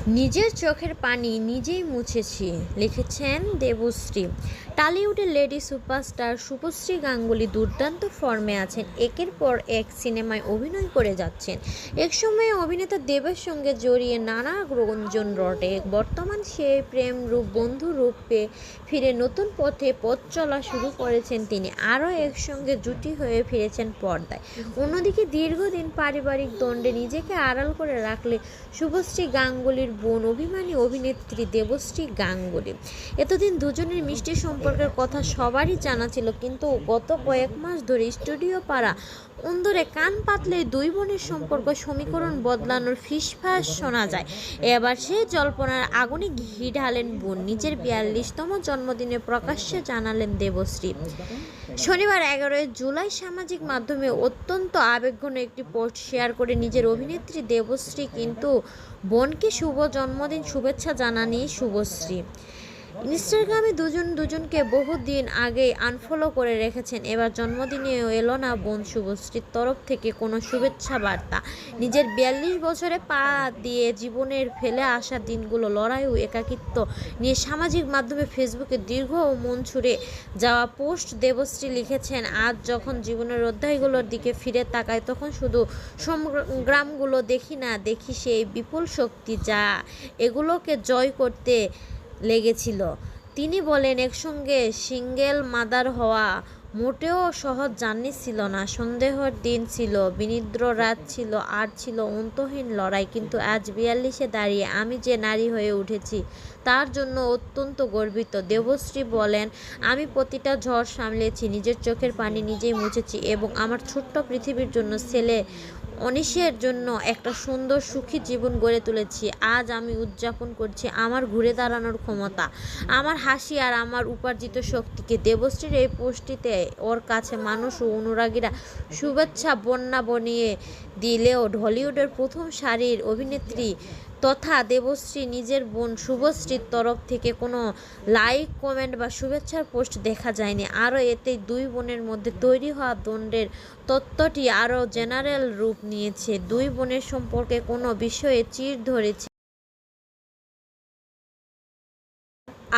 নিজের চোখের পানি নিজেই মুছেছি, লিখেছেন দেবশ্রী। টলিউডের লেডি সুপারস্টার শুভশ্রী গাঙ্গুলী দুর্দান্ত ফর্মে আছেন। একের পর এক সিনেমায় অভিনয় করে যাচ্ছেন। একসময়ে অভিনেতা দেবের সঙ্গে জড়িয়ে নানা গুঞ্জন রটে। বর্তমান সেই প্রেম রূপ বন্ধু রূপে ফিরে নতুন পথে পথ চলা শুরু করেছেন তিনি। আরও একসঙ্গে জুটি হয়ে ফিরেছেন পর্দায়। অন্যদিকে দীর্ঘদিন পারিবারিক দ্বন্দ্বে নিজেকে আড়াল করে রাখলে শুভশ্রী গাঙ্গুলীর বোন অভিমানী অভিনেত্রী দেবশ্রী গাঙ্গুলী। এতদিন দুজনের মিষ্টি সম্পর্কের কথা সবারই জানা ছিল, কিন্তু গত কয়েক মাস ধরে স্টুডিও পাড়া অন্দরে কান পাতলেই দুই বোনের সম্পর্ক সমীকরণ বদলানোর ফিসফাস শোনা যায়। এবার সেই জল্পনার আগুনে ঘি ঢালেন বোন। নিজের 42তম জন্মদিনে প্রকাশ্যে জানালেন দেবশ্রী। শনিবার 11 জুলাই সামাজিক মাধ্যমে অত্যন্ত আবেগঘন একটি পোস্ট শেয়ার করে নিজের অভিনেত্রী দেবশ্রী কিন্তু বোনকে শুভ জন্মদিন শুভেচ্ছা জানানি শুভশ্রী। ইনস্টাগ্রামে দুজনকে বহুদিন আগেই আনফলো করে রেখেছেন। এবার জন্মদিনেও এলো না বোন শুভশ্রীর তরফ থেকে কোনো শুভেচ্ছা বার্তা। নিজের 42 বছরে পা দিয়ে জীবনের ফেলে আসা দিনগুলো, লড়াই ও একাকিত্ব নিয়ে সামাজিক মাধ্যমে ফেসবুকে দীর্ঘ ও মন ছুঁড়ে যাওয়া পোস্ট দেবশ্রী লিখেছেন, আজ যখন জীবনের অধ্যায়গুলোর দিকে ফিরে তাকাই তখন শুধু সংগ্রামগুলো দেখি না, দেখি সেই বিপুল শক্তি যা এগুলোকে জয় করতে লেগেছিল। তিনি বলেন, একসঙ্গে সিঙ্গেল মাদার হওয়া মোটেও সহজ জার্নি ছিল না। সন্দেহের দিন ছিল, বিনিদ্র রাত ছিল, আর ছিল অন্তহীন লড়াই। কিন্তু আজ 42-এ দাঁড়িয়ে আমি যে নারী হয়ে উঠেছি তার জন্য অত্যন্ত গর্বিত। দেবশ্রী বলেন, আমি প্রতিটা ঝড় সামলেছি, নিজের চোখের পানি নিজেই মুছেছি এবং আমার ছোট্ট পৃথিবীর জন্য ছেলে অনিশের জন্য একটা সুন্দর সুখী জীবন গড়ে তুলেছি। আজ আমি উদযাপন করছি আমার ঘুরে দাঁড়ানোর ক্ষমতা, আমার হাসি আর আমার উপার্জিত শক্তিকে। দেবশ্রীর এই পোস্টটিতে ওর কাছে মানুষ ও অনুরাগীরা শুভেচ্ছা বন্যা বনিয়ে দিলেও ঢলিউডের প্রথম সারির অভিনেত্রী তথা দেবশ্রী নিজের বোন শুভশ্রীর তরফ থেকে কোনো লাইক, কমেন্ট বা শুভেচ্ছার পোস্ট দেখা যায়নি। আরও এতেই দুই বোনের মধ্যে তৈরি হওয়া দ্বন্দ্বের তত্ত্বটি আরও জেনারেল রূপ নিয়েছে। দুই বোনের সম্পর্কে কোনো বিষয়ে চির ধরেছে।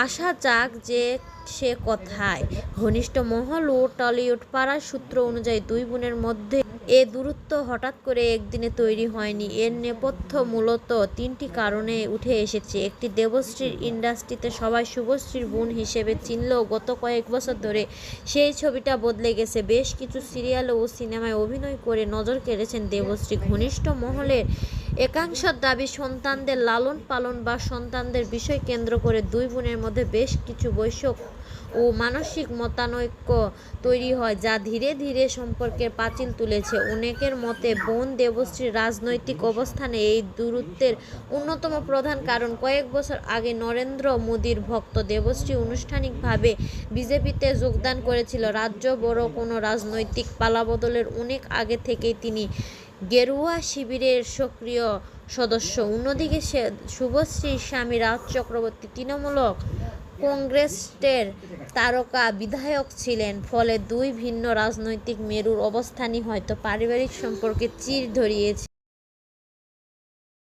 আসা যাক যে সে কথায়। ঘনিষ্ঠ মহল ও টলিউড পাড়ার সূত্র অনুযায়ী দুই বোনের মধ্যে এ দূরত্ব হঠাৎ করে একদিনে তৈরি হয়নি। এর নেপথ্য মূলত তিনটি কারণে উঠে এসেছে। একটি, দেবশ্রীর ইন্ডাস্ট্রিতে সবাই শুভশ্রীর বোন হিসেবে চিনলেও গত কয়েক বছর ধরে সেই ছবিটা বদলে গেছে। বেশ কিছু সিরিয়াল ও সিনেমায় অভিনয় করে নজর কেড়েছেন দেবশ্রী। ঘনিষ্ঠ মহলের একাংশের দাবি, সন্তানদের লালন পালন বা সন্তানদের বিষয় কেন্দ্র করে দুই বোনের মধ্যে বেশ কিছু বৈষয়িক ও মানসিক মতানৈক্য তৈরি হয়, যা ধীরে ধীরে সম্পর্কের পাঁচিল তুলেছে। অনেকের মতে বোন দেবশ্রীর রাজনৈতিক অবস্থানে এই দূরত্বের অন্যতম প্রধান কারণ। কয়েক বছর আগে নরেন্দ্র মোদীর ভক্ত দেবশ্রী আনুষ্ঠানিকভাবে বিজেপিতে যোগদান করেছিল। রাজ্য বড় কোনো রাজনৈতিক পালাবদলের অনেক আগে থেকেই তিনি গেরুয়া শিবিরের সক্রিয় সদস্য। অন্যদিকে শুভশ্রীর স্বামী রাজ চক্রবর্তী তৃণমূল কংগ্রেসের তারকা বিধায়ক ছিলেন। ফলে দুই ভিন্ন রাজনৈতিক মেরুর অবস্থানই হয়তো পারিবারিক সম্পর্কে চির ধরিয়েছে।